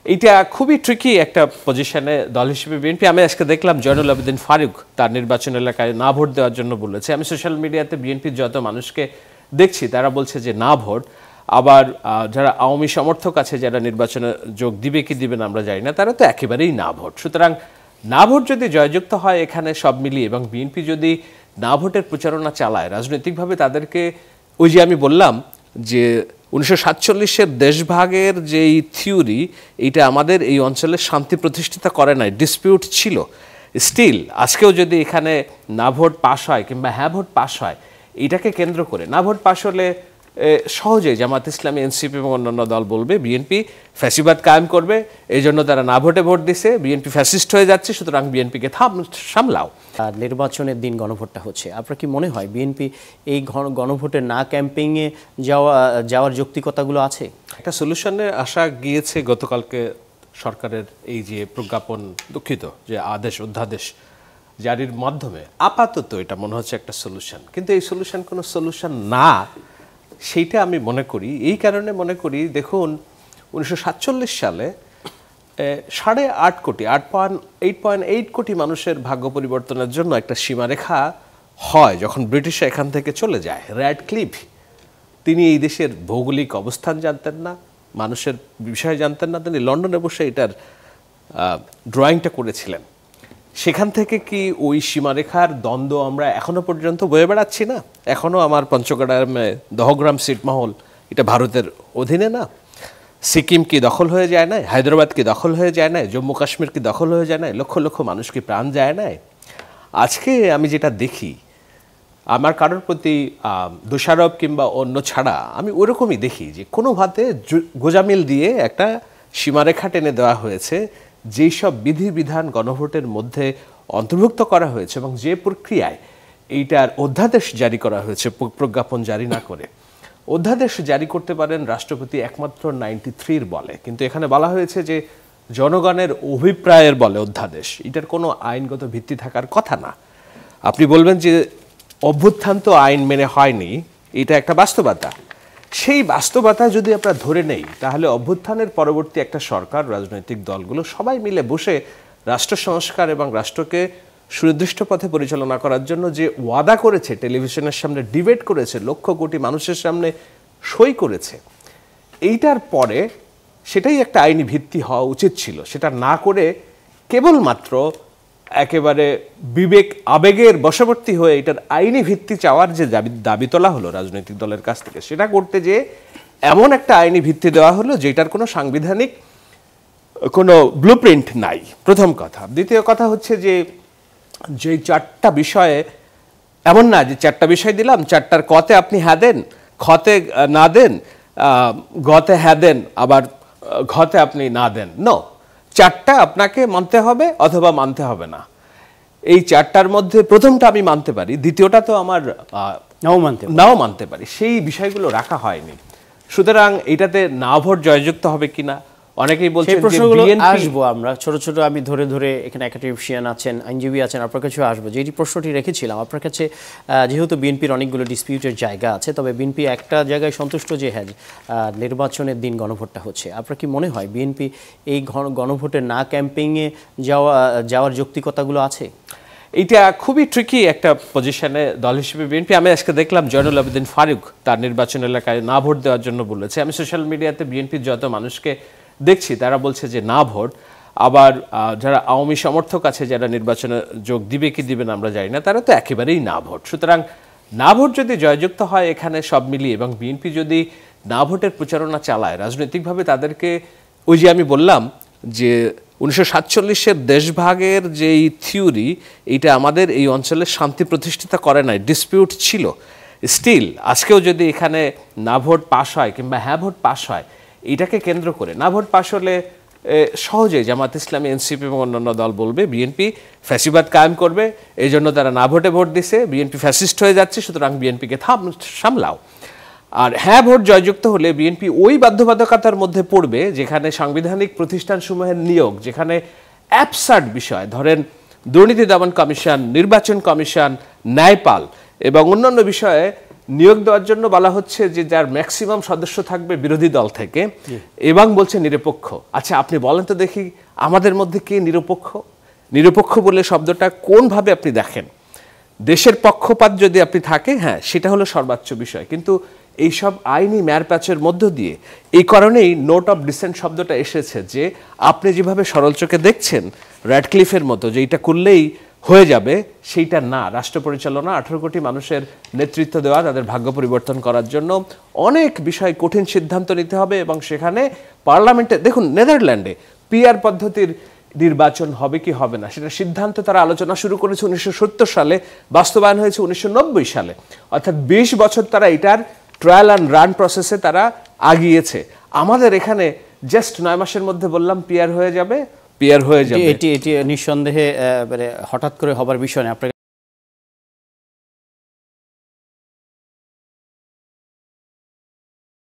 এটা খুবই ট্রিকি একটা পজিশনে দল হিসেবে বিএনপি। আমি আজকে দেখলাম জয়নুল আবেদিন ফারুক তার নির্বাচন এলাকায় না ভোট দেওয়ার জন্য বলেছে। আমি সোশ্যাল মিডিয়াতে বিএনপির যত মানুষকে দেখছি তারা বলছে যে না ভোট। আবার যারা আওয়ামী সমর্থক আছে যারা নির্বাচনে যোগ দিবে কি দিবে না আমরা জানি না, তারা তো একেবারেই না ভোট। সুতরাং না ভোট যদি জয়যুক্ত হয় এখানে সব মিলিয়ে, এবং বিএনপি যদি না ভোটের প্রচারণা চালায় রাজনৈতিকভাবে, তাদেরকে ওই যে আমি বললাম যে 1947-এর দেশভাগের যেই থিওরি, এটা আমাদের এই অঞ্চলে শান্তি প্রতিষ্ঠিত করে নাই, ডিসপিউট ছিল। স্টিল আজকেও যদি এখানে না ভোট পাশ হয় কিংবা হ্যাঁ ভোট পাশ হয়, এটাকে কেন্দ্র করে না ভোট পাশ হলে সহজেই জামাত ইসলামী, এনসিপি এবং অন্যান্য দল বলবে বিএনপি ফ্যাসিবাদ কায়েম করবে, এই জন্য তারা না ভোটে ভোট দিছে, বিএনপি ফ্যাসিস্ট হয়ে যাচ্ছে, সুতরাং বিএনপিকে সামলাও। নির্বাচনের দিন গণভোটটা হচ্ছে, আপনার কি মনে হয় বিএনপি এই গণভোটে না ক্যাম্পেইনে যাওয়ার যৌক্তিকতাগুলো আছে? একটা সলিউশনে আসা গিয়েছে গতকালকে সরকারের এই যে প্রজ্ঞাপন, দুঃখিত যে অধ্যাদেশ জারির মাধ্যমে আপাতত এটা মনে হচ্ছে একটা সলিউশন, কিন্তু এই সলিউশন কোনো সলিউশন না, সেইটা আমি মনে করি। এই কারণে মনে করি, দেখুন 1947 সালে 8.5 কোটি 8.8 কোটি মানুষের ভাগ্য পরিবর্তনের জন্য একটা সীমারেখা হয় যখন ব্রিটিশরা এখান থেকে চলে যায়। র্যাডক্লিফ তিনি এই দেশের ভৌগোলিক অবস্থান জানতেন না, মানুষের বিষয় জানতেন না, তিনি লন্ডনে বসে এটার ড্রয়িংটা করেছিলেন। সেখান থেকে কি ওই সীমারেখার দ্বন্দ্ব আমরা এখনো পর্যন্ত বয়ে বেড়াচ্ছি না? এখনো আমার পঞ্চগড়ে দহগ্রাম ছিটমহল এটা ভারতের অধীনে না? সিকিম কি দখল হয়ে যায় না? হায়দ্রাবাদ কি দখল হয়ে যায় না? জম্মু কাশ্মীর কি দখল হয়ে যায় না? লক্ষ লক্ষ মানুষ কি প্রাণ যায় না? আজকে আমি যেটা দেখি, আমার কারোর প্রতি দোষারোপ কিংবা অন্য ছাড়া আমি ওরকমই দেখি যে কোনো ভাতে গোজামিল দিয়ে একটা সীমারেখা টেনে দেওয়া হয়েছে, যেই সব বিধিবিধান গণভোটের মধ্যে অন্তর্ভুক্ত করা হয়েছে এবং যে প্রক্রিয়ায় এইটার অধ্যাদেশ জারি করা হয়েছে, প্রজ্ঞাপন জারি না করে। অধ্যাদেশ জারি করতে পারেন রাষ্ট্রপতি একমাত্র 93 বলে, কিন্তু এখানে বলা হয়েছে যে জনগণের অভিপ্রায়ের বলে অধ্যাদেশ। এটার কোনো আইনগত ভিত্তি থাকার কথা না। আপনি বলবেন যে অভ্যুত্থান তো আইন মেনে হয়নি, এটা একটা বাস্তবতা। সেই বাস্তবতা যদি আমরা ধরে নেই, তাহলে অভ্যুত্থানের পরবর্তী একটা সরকার, রাজনৈতিক দলগুলো সবাই মিলে বসে রাষ্ট্র সংস্কার এবং রাষ্ট্রকে সুনির্দিষ্ট পথে পরিচালনা করার জন্য যে ওয়াদা করেছে, টেলিভিশনের সামনে ডিবেট করেছে, লক্ষ কোটি মানুষের সামনে সই করেছে, এইটার পরে সেটাই একটা আইনি ভিত্তি হওয়া উচিত ছিল। সেটা না করে কেবলমাত্র একেবারে বিবেক আবেগের বশবর্তী হয়ে এটার আইনি ভিত্তি চাওয়ার যে দাবি তোলা হলো রাজনৈতিক দলের কাছ থেকে, সেটা করতে যে এমন একটা আইনি ভিত্তি দেওয়া হলো যেটার কোনো সাংবিধানিক কোনো ব্লুপ্রিন্ট নাই, প্রথম কথা। দ্বিতীয় কথা হচ্ছে যে যেই 4টা বিষয়ে, এমন না যে 4টা বিষয় দিলাম, 4টার কতে আপনি হ্যাঁ দেন, খতে না দেন, গতে হ্যাঁ দেন, আবার ঘতে আপনি না দেন। নো, 4টা আপনাকে মানতে হবে অথবা মানতে হবে না। এই 4টার মধ্যে প্রথমটা আমি মানতে পারি, দ্বিতীয়টা তো আমার নাও মানতে পারি। সেই বিষয়গুলো রাখা হয়নি। সুতরাং এটাতে না ভোট জয়যুক্ত হবে কিনা অনেকেই বলছেন, প্রশ্নগুলো আসবো আমরা ছোট ছোট, আমি ধরে ধরে এখানে একাডেমিশিয়ান আছেন, আইনজীবী আছেন, আপনার কাছে আসবো। যে প্রশ্নটি রেখেছিলাম আপনার কাছে, যেহেতু বিএনপির অনেকগুলো ডিসপিউটের জায়গা আছে, তবে বিএনপি একটা জায়গায় সন্তুষ্ট যে হ্যাঁ নির্বাচনের দিন গণভোটটা হচ্ছে, আপনার কি মনে হয় বিএনপি এই গণভোটে না ক্যাম্পেইনে যাওয়ার যৌক্তিকতাগুলো আছে? এটা খুবই ট্রিকি একটা পজিশনে দল হিসেবে বিএনপি। আমি আজকে দেখলাম জয়নুল আবেদিন ফারুক তার নির্বাচন এলাকায় না ভোট দেওয়ার জন্য বলেছে। আমি সোশ্যাল মিডিয়াতে বিএনপির যত মানুষকে দেখছি তারা বলছে যে না ভোট। আবার যারা আওয়ামী সমর্থক আছে যারা নির্বাচনে যোগ দিবে কি দিবে না আমরা জানি না, তারা তো একেবারেই না ভোট। সুতরাং না ভোট যদি জয়যুক্ত হয় এখানে সব মিলিয়ে, এবং বিএনপি যদি না ভোটের প্রচারণা চালায় রাজনৈতিকভাবে, তাদেরকে ওই যে আমি বললাম যে 1947-এর দেশভাগের যেই থিওরি, এটা আমাদের এই অঞ্চলে শান্তি প্রতিষ্ঠিত করে নাই, ডিসপিউট ছিল। স্টিল আজকেও যদি এখানে না ভোট পাশ হয় কিংবা হ্যাঁ ভোট পাশ হয়, এটাকে কেন্দ্র করে না ভোট পাশ হলে সহজেই জামাত ইসলামী, এনসিপি এবং অন্যান্য দল বলবে বিএনপি ফ্যাসিবাদ কায়েম করবে, এই জন্য তারা না ভোটে ভোট দিছে, বিএনপি ফ্যাসিস্ট হয়ে যাচ্ছে, সুতরাং বিএনপিকে সামলাও। আর হ্যাঁ ভোট জয়যুক্ত হলে বিএনপি ওই বাধ্যবাধকতার মধ্যে পড়বে যেখানে সাংবিধানিক প্রতিষ্ঠানসমূহের নিয়োগ, যেখানে অ্যাবসার্ড বিষয়, ধরেন দুর্নীতি দমন কমিশন, নির্বাচন কমিশন, ন্যায়পাল এবং অন্যান্য বিষয়ে নিয়োগ দেওয়ার জন্য বলা হচ্ছে যে যার ম্যাক্সিমাম সদস্য থাকবে বিরোধী দল থেকে, এবং বলছে নিরপেক্ষ। আচ্ছা আপনি বলেন তো দেখি, আমাদের মধ্যে কে নিরপেক্ষ? নিরপেক্ষ বলে শব্দটা কোনভাবে আপনি দেখেন? দেশের পক্ষপাত যদি আপনি থাকে, হ্যাঁ সেটা হলো সর্বোচ্চ বিষয়, কিন্তু এইসব আইনি ম্যারপ্যাচের মধ্য দিয়ে এই কারণেই নোট অফ ডিসেন্ট শব্দটা এসেছে, যে আপনি যেভাবে সরল চোখে দেখছেন র্যাডক্লিফের মতো যে এটা করলেই হয়ে যাবে, সেইটা না। রাষ্ট্র পরিচালনা, 18 কোটি মানুষের নেতৃত্ব দেওয়া, তাদের ভাগ্য পরিবর্তন করার জন্য অনেক বিষয় কঠিন সিদ্ধান্ত নিতে হবে, এবং সেখানে পার্লামেন্টে দেখুন নেদারল্যান্ডে পিআর পদ্ধতির নির্বাচন হবে কি হবে না সেটা সিদ্ধান্ত তারা আলোচনা শুরু করেছে 1970 সালে, বাস্তবায়ন হয়েছে 1990 সালে, অর্থাৎ 20 বছর তারা এটার ট্রায়াল অ্যান্ড রান প্রসেসে তারা আগিয়েছে। আমাদের এখানে জাস্ট 9 মাসের মধ্যে বললাম পিআর হয়ে যাবে, পিআর হয়ে যাবে। এটি নিঃসন্দেহে হঠাৎ করে হবার বিষয় না। আপনার